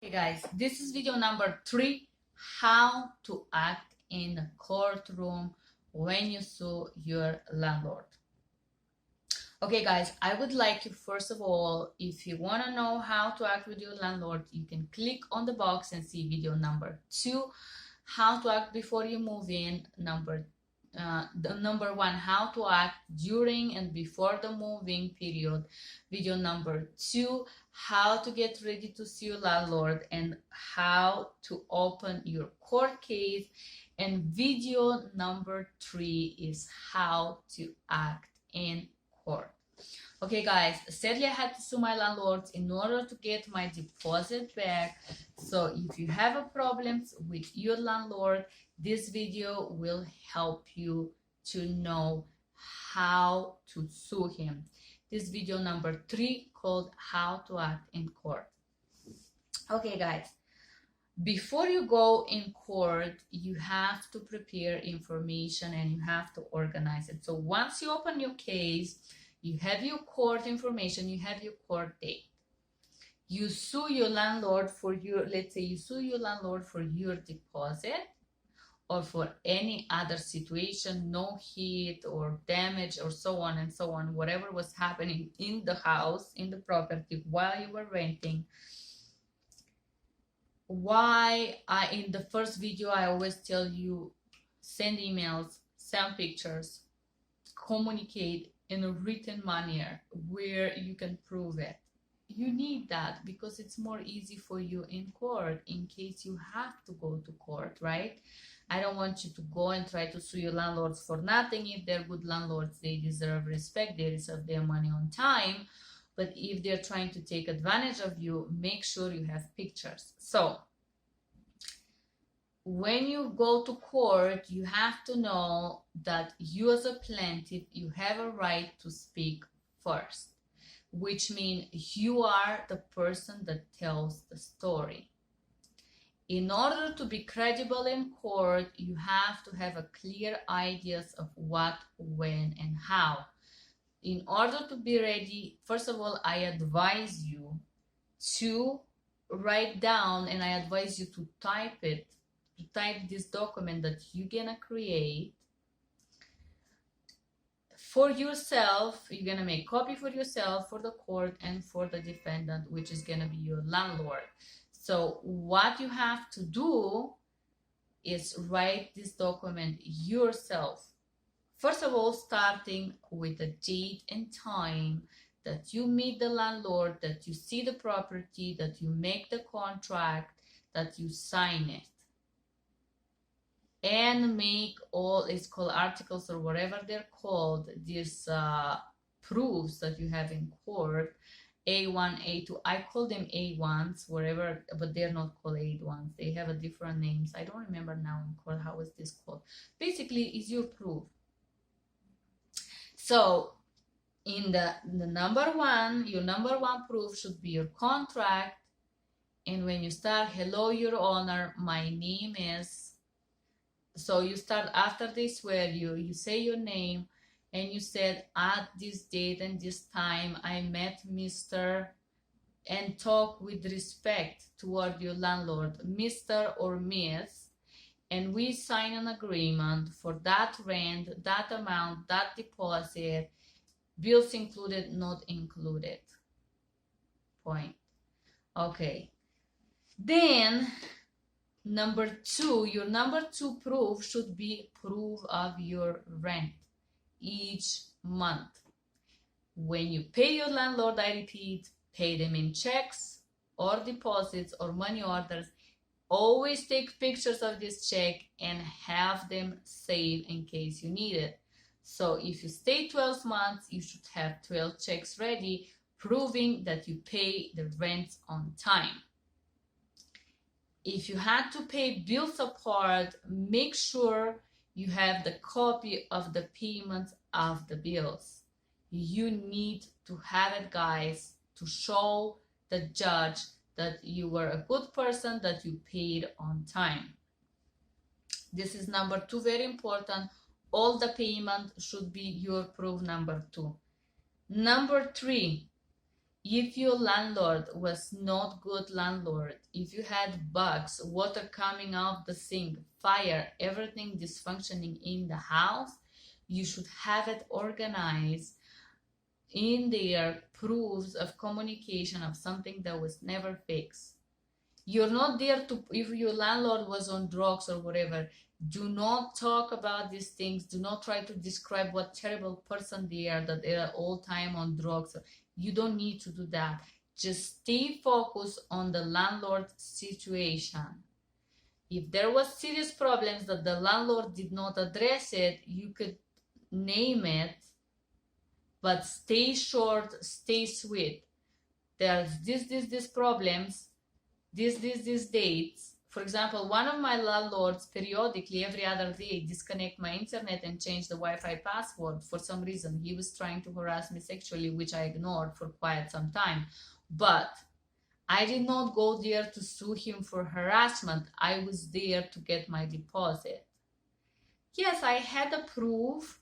Hey guys, this is video number 3, how to act in the courtroom when you sue your landlord. Okay guys, I would like you, first of all, if you want to know how to act with your landlord, you can click on the box and see video number 2, how to act before you move in, number 1, how to act during and before the moving period, video number 2, how to get ready to sue your landlord and how to open your court case, and video number 3 is how to act in court. Okay guys, sadly I had to sue my landlord in order to get my deposit back. So if you have a problems with your landlord, this video will help you to know how to sue him. This video number 3 called how to act in court. Okay guys, before you go in court, you have to prepare information and you have to organize it. So once you open your case, you have your court information, you have your court date. You sue your landlord for your, let's say you sue your landlord for your deposit or for any other situation, no heat or damage or so on and so on, whatever was happening in the house, in the property while you were renting. Why in the first video I always tell you, send emails, send pictures, communicate in a written manner where you can prove it. You need that because it's more easy for you in court in case you have to go to court, right? I don't want you to go and try to sue your landlords for nothing. If they're good landlords, they deserve respect, they deserve their money on time. But if they're trying to take advantage of you, make sure you have pictures. So when you go to court, you have to know that you as a plaintiff, you have a right to speak first, which means you are the person that tells the story. In order to be credible in court, you have to have a clear ideas of what, when, and how. In order to be ready, first of all, I advise you to write down and I advise you to type it. Type this document that you're gonna create for yourself. You're gonna make copy for yourself, for the court, and for the defendant, which is gonna be your landlord. So what you have to do is write this document yourself. First of all, starting with the date and time that you meet the landlord, that you see the property, that you make the contract, that you sign it. And make all, it's called articles or whatever they're called, these proofs that you have in court, A1, A2, I call them A1s, wherever, but they're not called A1s, they have a different names. I don't remember now in court how is this called. Basically, is your proof. So in the number 1, your number 1 proof should be your contract. And when you start, hello, your honor, my name is, so you start after they swear you say your name, and you said at this date and this time I met Mr. and talk with respect toward your landlord, Mr. or Miss, and we sign an agreement for that rent, that amount, that deposit, bills included, not included. Point. Okay. Then number 2, your number 2 proof should be proof of your rent each month. When you pay your landlord, I repeat, pay them in checks or deposits or money orders. Always take pictures of this check and have them saved in case you need it. So if you stay 12 months, you should have 12 checks ready, proving that you pay the rent on time. If you had to pay bills apart, make sure you have the copy of the payments of the bills. You need to have it, guys, to show the judge that you were a good person, that you paid on time. This is number 2, very important. All the payment should be your proof number 2. Number 3, If your landlord was not good landlord, if you had bugs, water coming out the sink, fire, everything dysfunctioning in the house, you should have it organized in their proofs of communication of something that was never fixed. You're not there to, if your landlord was on drugs or whatever, do not talk about these things. Do not try to describe what terrible person they are, that they are all time on drugs. You don't need to do that. Just stay focused on the landlord situation. If there was serious problems that the landlord did not address it, you could name it, but stay short, stay sweet. There's this problems, these dates. For example, one of my landlords periodically every other day disconnect my internet and change the Wi-Fi password for some reason. He was trying to harass me sexually, which I ignored for quite some time. But I did not go there to sue him for harassment. I was there to get my deposit. Yes, I had a proof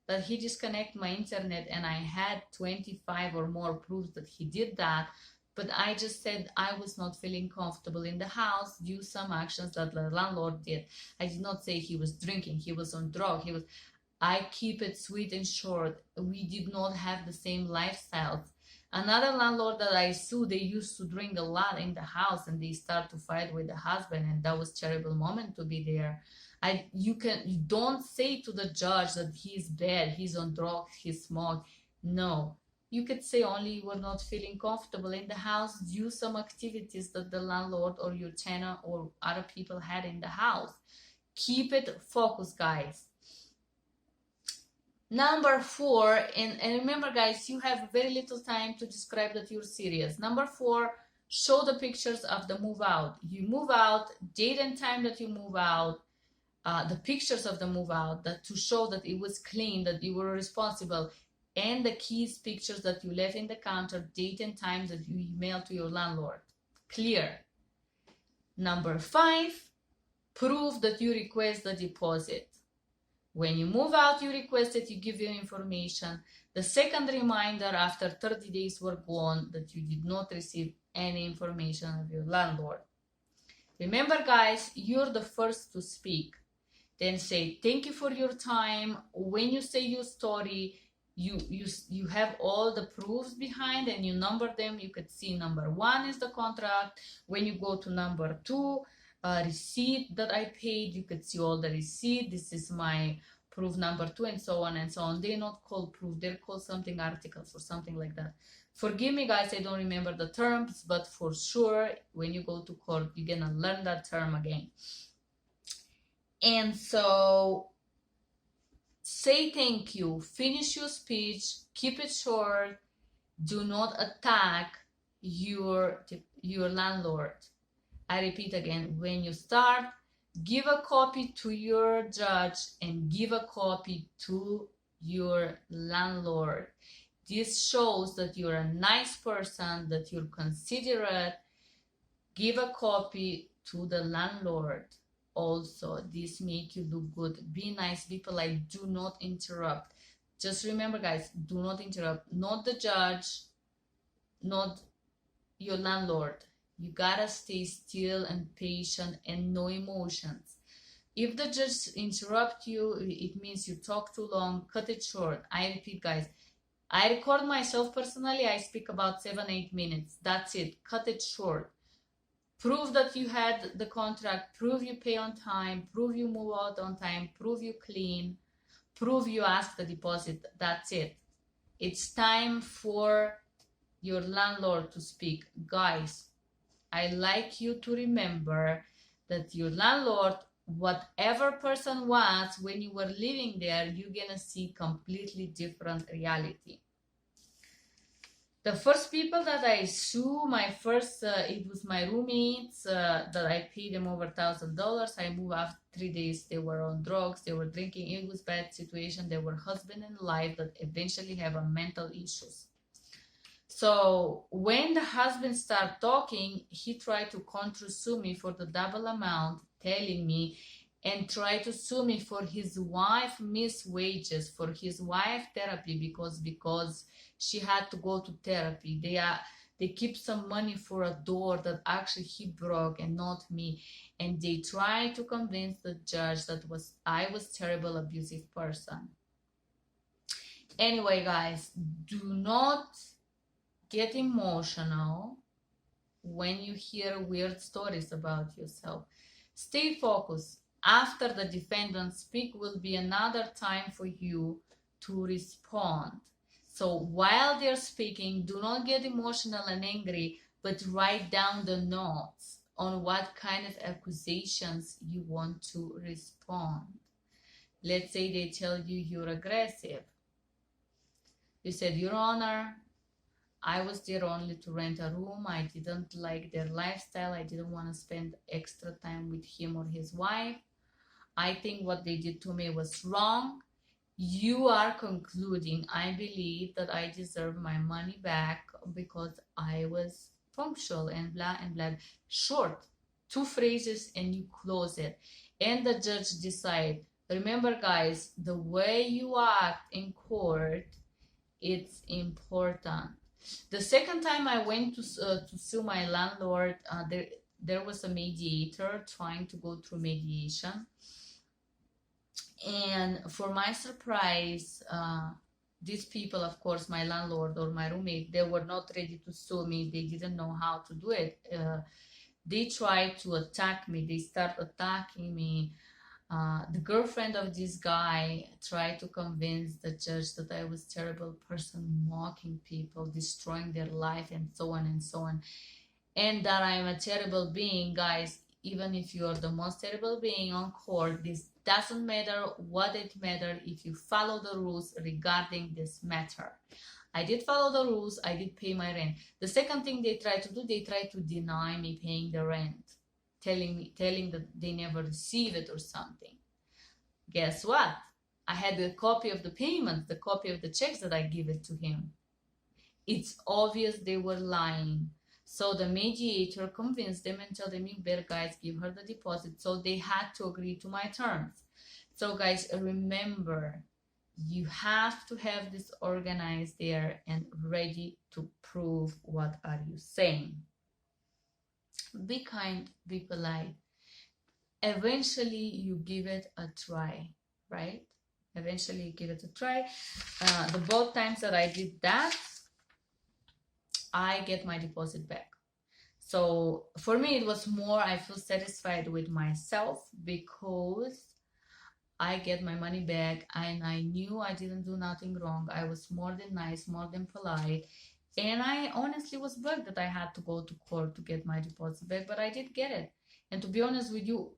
that he disconnected my internet, and I had 25 or more proofs that he did that. But I just said I was not feeling comfortable in the house due to some actions that the landlord did. I did not say he was drinking, he was on drug, I keep it sweet and short. We did not have the same lifestyles. Another landlord that I sued, they used to drink a lot in the house and they start to fight with the husband, and that was a terrible moment to be there. You don't say to the judge that he's bad, he's on drugs, he smoked. No. You could say only you were not feeling comfortable in the house due to some activities that the landlord or your tenant or other people had in the house. Keep it focused, guys. Number 4, and remember guys, you have very little time to describe that you're serious. Number 4, show the pictures of the move out. You move out, date and time that you move out, the pictures of the move out, that to show that it was clean, that you were responsible, and the keys pictures that you left in the counter, date and time that you emailed to your landlord. Clear. Number 5, prove that you request the deposit. When you move out, you request it, you give your information. The second reminder after 30 days were gone that you did not receive any information of your landlord. Remember guys, you're the first to speak. Then say, thank you for your time. When you say your story, you have all the proofs behind and you number them. You could see number 1 is the contract. When you go to number 2, receipt that I paid, you could see all the receipt. This is my proof number 2, and so on and so on. They're not called proof, they're called something articles or something like that. Forgive me guys, I don't remember the terms, but for sure when you go to court you're gonna learn that term again. And so say thank you, finish your speech, keep it short, do not attack your landlord. I repeat again, when you start, give a copy to your judge and give a copy to your landlord. This shows that you're a nice person, that you're considerate. Give a copy to the landlord. Also, this make you look good. Be nice, be polite, do not interrupt. Just remember guys, do not interrupt. Not the judge, not your landlord. You gotta stay still and patient and no emotions. If the judge interrupt you, it means you talk too long. Cut it short. I repeat guys, I record myself personally, I speak about 7-8 minutes. That's it. Cut it short. Prove that you had the contract, prove you pay on time, prove you move out on time, prove you clean, prove you ask the deposit. That's it. It's time for your landlord to speak. Guys, I like you to remember that your landlord, whatever person was when you were living there, you're gonna see completely different reality. The first people that I sue, it was my roommates that I paid them over $1,000. I moved after 3 days. They were on drugs, they were drinking. It was bad situation. They were husband and wife that eventually have a mental issues. So when the husband started talking, he tried to counter sue me for the double amount, telling me and try to sue me for his wife missed wages, for his wife therapy, because she had to go to therapy. They keep some money for a door that actually he broke and not me, and they try to convince the judge that I was terrible abusive person. Anyway, guys, do not get emotional when you hear weird stories about yourself. Stay focused. After the defendant speak will be another time for you to respond. So while they're speaking, do not get emotional and angry, but write down the notes on what kind of accusations you want to respond. Let's say they tell you you're aggressive. You said, Your Honor, I was there only to rent a room. I didn't like their lifestyle. I didn't want to spend extra time with him or his wife. I think what they did to me was wrong. You are concluding, I believe that I deserve my money back because I was punctual and blah and blah. Short, 2 phrases and you close it. And the judge decide. Remember, guys, the way you act in court, it's important. The second time I went to sue my landlord, there was a mediator trying to go through mediation. And for my surprise, these people, of course, my landlord or my roommate, they were not ready to sue me. They didn't know how to do it. They tried to attack me. They start attacking me. The girlfriend of this guy tried to convince the judge that I was a terrible person, mocking people, destroying their life, and so on and so on. And that I'm a terrible being. Guys, even if you're the most terrible being on court, this doesn't matter. What it matters if you follow the rules regarding this matter. I did follow the rules. I did pay my rent. The second thing they tried to do, they tried to deny me paying the rent, telling that they never receive it or something. Guess what? I had a copy of the payment, the copy of the checks that I give it to him. It's obvious they were lying. So the mediator convinced them and told them, you better guys give her the deposit. So they had to agree to my terms. So guys, remember, you have to have this organized there and ready to prove what are you saying. Be kind, be polite. Eventually you give it a try, right? Eventually you give it a try. The both times that I did that, I get my deposit back. So for me, it was more, I feel satisfied with myself because I get my money back and I knew I didn't do nothing wrong. I was more than nice, more than polite. And I honestly was bugged that I had to go to court to get my deposit back, but I did get it. And to be honest with you,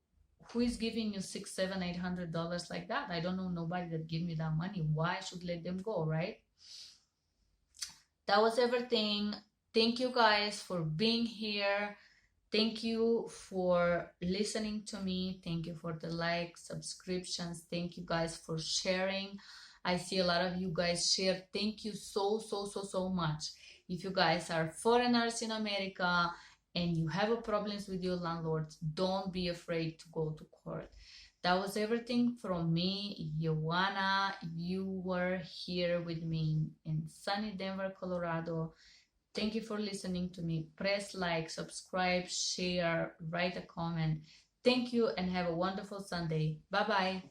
who is giving you $600, $700, $800 like that? I don't know nobody that give me that money. Why I should let them go, right? That was everything. Thank you guys for being here. Thank you for listening to me. Thank you for the likes, subscriptions. Thank you guys for sharing. I see a lot of you guys share. Thank you so much. If you guys are foreigners in America and you have problems with your landlords, don't be afraid to go to court. That was everything from me, Joanna. You were here with me in sunny Denver, Colorado. Thank you for listening to me. Press like, subscribe, share, write a comment. Thank you and have a wonderful Sunday. Bye-bye.